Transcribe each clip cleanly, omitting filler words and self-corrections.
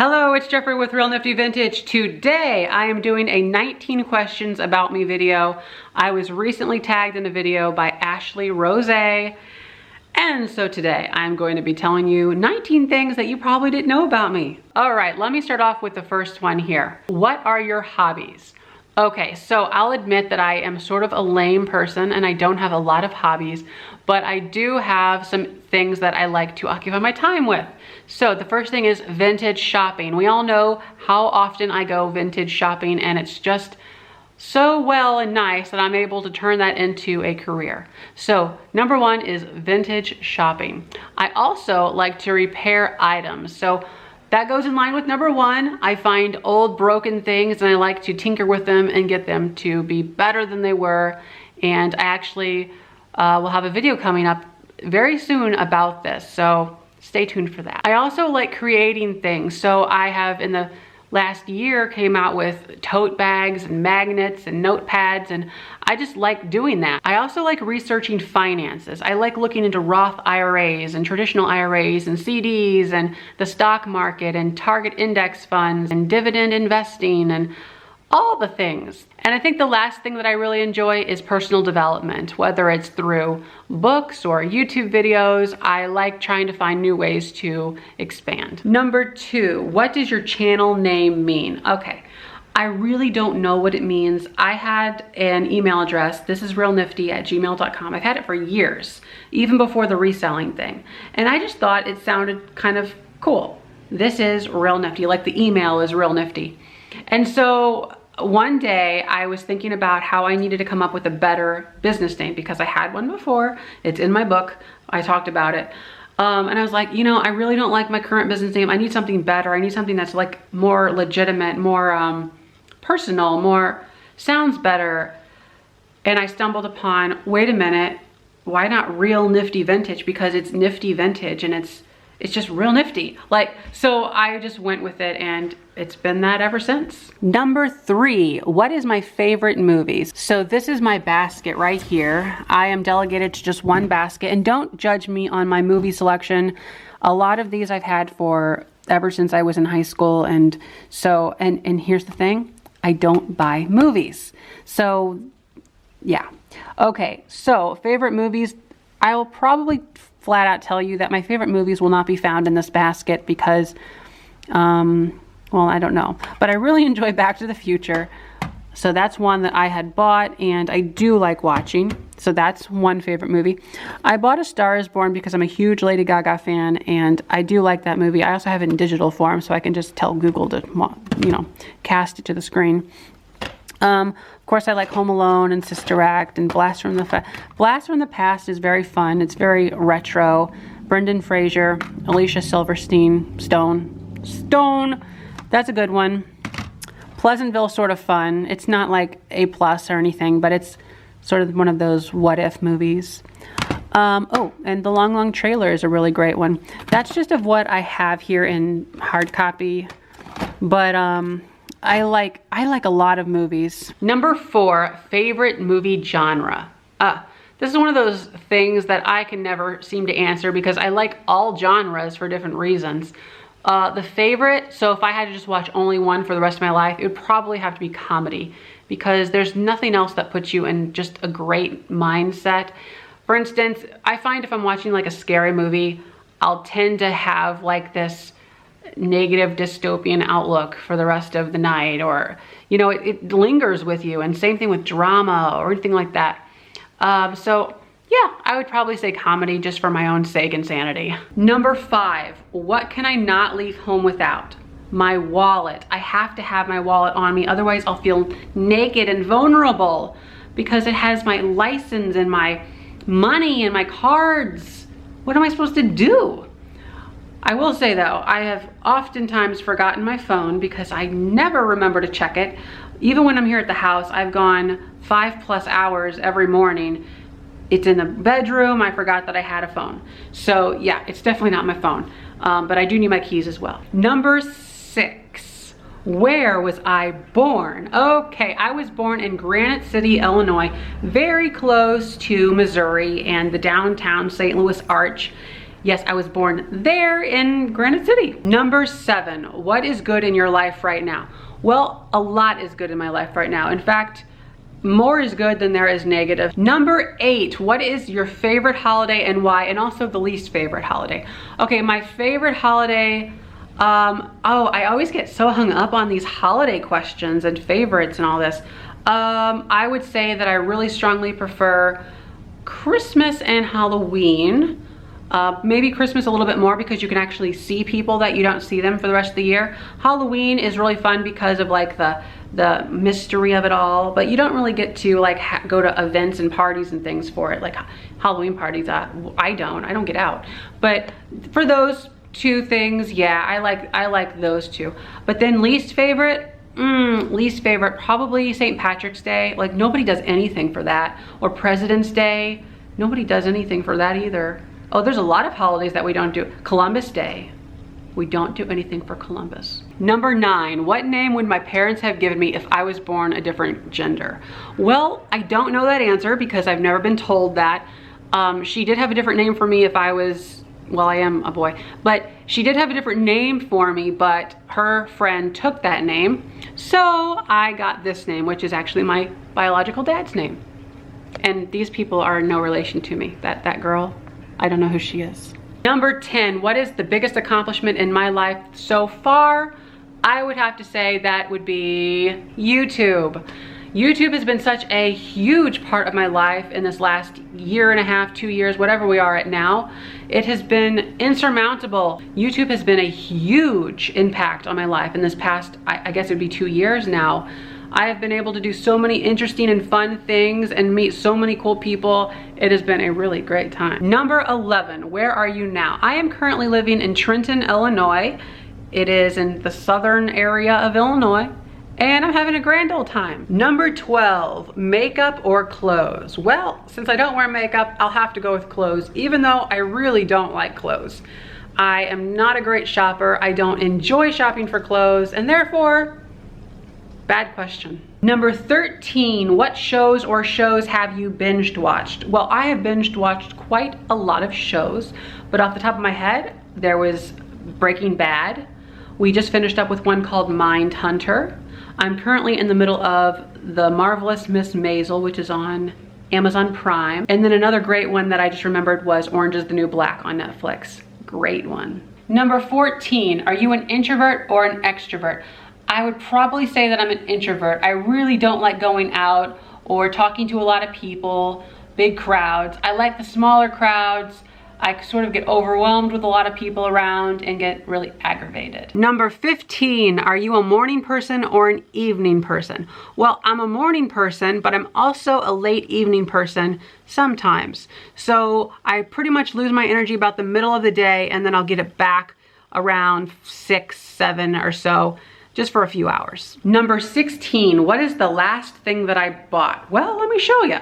Hello, it's Jeffrey with Real Nifty Vintage. Today I am doing a 19 questions about me video. I was recently tagged in a video by Ashley Rose. And so today I'm going to be telling you 19 things that you probably didn't know about me. All right, let me start off with the first one here. What are your hobbies? Okay, so I'll admit that I am sort of a lame person and I don't have a lot of hobbies, but I do have some things that I like to occupy my time with. So the first thing is vintage shopping. We all know how often I go vintage shopping, and it's just so well and nice that I'm able to turn that into a career. So number one is vintage shopping. I also like to repair items. So that goes in line with number one. I find old broken things and I like to tinker with them and get them to be better than they were. And I actually will have a video coming up very soon about this, so stay tuned for that. I also like creating things. So I have in the last year came out with tote bags and magnets and notepads, and I just like doing that. I also like researching finances. I like looking into Roth IRAs and traditional IRAs and CDs and the stock market and target index funds and dividend investing and all the things. And I think the last thing that I really enjoy is personal development, whether it's through books or YouTube videos. I like trying to find new ways to expand. Number two, what does your channel name mean? Okay, I really don't know what it means. I had an email address. This is realnifty@gmail.com. I've had it for years, even before the reselling thing. And I just thought it sounded kind of cool. This is Real Nifty, like the email is Real Nifty. And so one day I was thinking about how I needed to come up with a better business name because I had one before. It's in my book. I talked about it. And I was like, you know, I really don't like my current business name. I need something better. I need something that's like more legitimate, more personal, more sounds better. And I stumbled upon, wait a minute, why not Real Nifty Vintage? Because it's nifty vintage and it's just real nifty. Like, so I just went with it and it's been that ever since. Number three, what is my favorite movies? So this is my basket right here. I am delegated to just one basket, and don't judge me on my movie selection. A lot of these I've had for ever since I was in high school. And so, and here's the thing, I don't buy movies. So yeah. Okay, so favorite movies, I will probably flat out tell you that my favorite movies will not be found in this basket because, well, I don't know. But I really enjoy Back to the Future. So that's one that I had bought and I do like watching. So that's one favorite movie. I bought A Star is Born because I'm a huge Lady Gaga fan and I do like that movie. I also have it in digital form so I can just tell Google to, you know, cast it to the screen. Of course, I like Home Alone and Sister Act and Blast from the Past is very fun. It's very retro. Brendan Fraser, Alicia Silverstein, Stone. That's a good one. Pleasantville, sort of fun. It's not like A+ or anything, but it's sort of one of those what if movies. Oh, and The Long Long Trailer is a really great one. That's just of what I have here in hard copy, but I like a lot of movies. Number four, favorite movie genre. This is one of those things that I can never seem to answer because I like all genres for different reasons. The favorite, so if I had to just watch only one for the rest of my life, it would probably have to be comedy because there's nothing else that puts you in just a great mindset. For instance, I find if I'm watching like a scary movie, I'll tend to have like this negative dystopian outlook for the rest of the night, or you know, it lingers with you. And same thing with drama or anything like that. So yeah, I would probably say comedy just for my own sake and sanity. Number five, what can I not leave home without? My wallet. I have to have my wallet on me, otherwise I'll feel naked and vulnerable because it has my license and my money and my cards. What am I supposed to do? I will say though, I have oftentimes forgotten my phone because I never remember to check it. Even when I'm here at the house, I've gone 5+ hours every morning. It's in the bedroom, I forgot that I had a phone. So yeah, it's definitely not my phone, but I do need my keys as well. Number six, where was I born? Okay, I was born in Granite City, Illinois, very close to Missouri and the downtown St. Louis Arch. Yes, I was born there in Granite City. Number 7, what is good in your life right now? Well, a lot is good in my life right now. In fact, more is good than there is negative. Number 8, what is your favorite holiday and why? And also the least favorite holiday. Okay, my favorite holiday, I always get so hung up on these holiday questions and favorites and all this. I would say that I really strongly prefer Christmas and Halloween. Maybe Christmas a little bit more because you can actually see people that you don't see them for the rest of the year. Halloween is really fun because of like the mystery of it all, but you don't really get to like go to events and parties and things for it, like Halloween parties. I don't get out. But for those two things, yeah, I like those two. But then least favorite probably St. Patrick's Day. Like nobody does anything for that. Or President's Day, nobody does anything for that either. Oh, there's a lot of holidays that we don't do. Columbus Day, we don't do anything for Columbus. Number 9, what name would my parents have given me if I was born a different gender? Well, I don't know that answer because I've never been told that. She did have a different name for me if I was, well, I am a boy, but she did have a different name for me, but her friend took that name. So I got this name, which is actually my biological dad's name. And these people are no relation to me. That girl, I don't know who she is. Number 10, what is the biggest accomplishment in my life so far? I would have to say that would be YouTube. YouTube has been such a huge part of my life in this last year and a half, 2 years, whatever we are at now. It has been insurmountable. YouTube has been a huge impact on my life in this past, I guess it would be 2 years now. I have been able to do so many interesting and fun things and meet so many cool people. It has been a really great time. Number 11, where are you now? I am currently living in Trenton, Illinois. It is in the southern area of Illinois, and I'm having a grand old time. Number 12, makeup or clothes? Well, since I don't wear makeup, I'll have to go with clothes, even though I really don't like clothes. I am not a great shopper. I don't enjoy shopping for clothes, and therefore, bad question. Number 13, what shows have you binged watched? Well, I have binged watched quite a lot of shows, but off the top of my head, there was Breaking Bad. We just finished up with one called Mindhunter. I'm currently in the middle of The Marvelous Miss Maisel, which is on Amazon Prime. And then another great one that I just remembered was Orange is the New Black on Netflix. Great one. Number 14, are you an introvert or an extrovert? I would probably say that I'm an introvert. I really don't like going out or talking to a lot of people, big crowds. I like the smaller crowds. I sort of get overwhelmed with a lot of people around and get really aggravated. Number 15, are you a morning person or an evening person? Well, I'm a morning person, but I'm also a late evening person sometimes. So I pretty much lose my energy about the middle of the day, and then I'll get it back around 6, 7 or so, just for a few hours. Number 16, what is the last thing that I bought? Well, let me show you,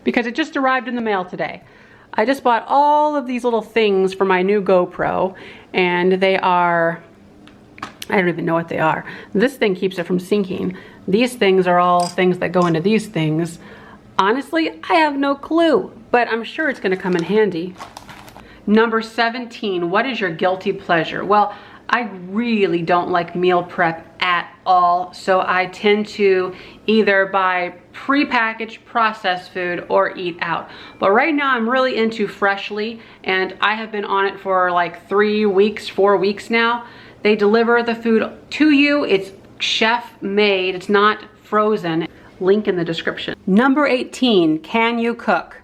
because it just arrived in the mail today. I just bought all of these little things for my new GoPro, and they are, I don't even know what they are. This thing keeps it from sinking. These things are all things that go into these things. Honestly, I have no clue, but I'm sure it's gonna come in handy. Number 17, what is your guilty pleasure? Well, I really don't like meal prep at all, so I tend to either buy prepackaged processed food or eat out. But right now I'm really into Freshly, and I have been on it for like 3 weeks, 4 weeks now. They deliver the food to you. It's chef made, it's not frozen. Link in the description. Number 18, can you cook?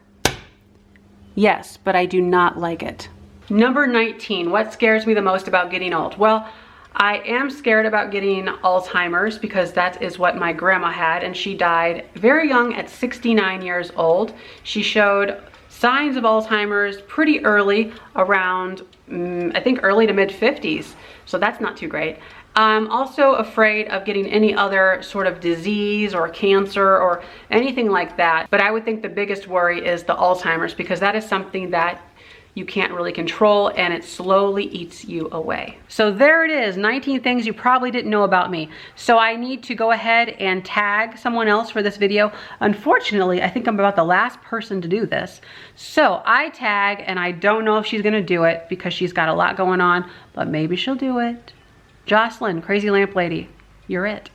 Yes, but I do not like it. Number 19, what scares me the most about getting old? Well, I am scared about getting Alzheimer's because that is what my grandma had, and she died very young at 69 years old. She showed signs of Alzheimer's pretty early, around, I think early to mid 50s, so that's not too great. I'm also afraid of getting any other sort of disease or cancer or anything like that, but I would think the biggest worry is the Alzheimer's, because that is something that you can't really control, and it slowly eats you away. So there it is, 19 things you probably didn't know about me. So I need to go ahead and tag someone else for this video. Unfortunately, I think I'm about the last person to do this. So I tag, and I don't know if she's gonna do it because she's got a lot going on, but maybe she'll do it. Jocelyn, Crazy Lamp Lady, you're it.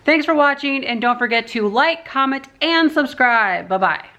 Thanks for watching, and don't forget to like, comment, and subscribe. Bye-bye.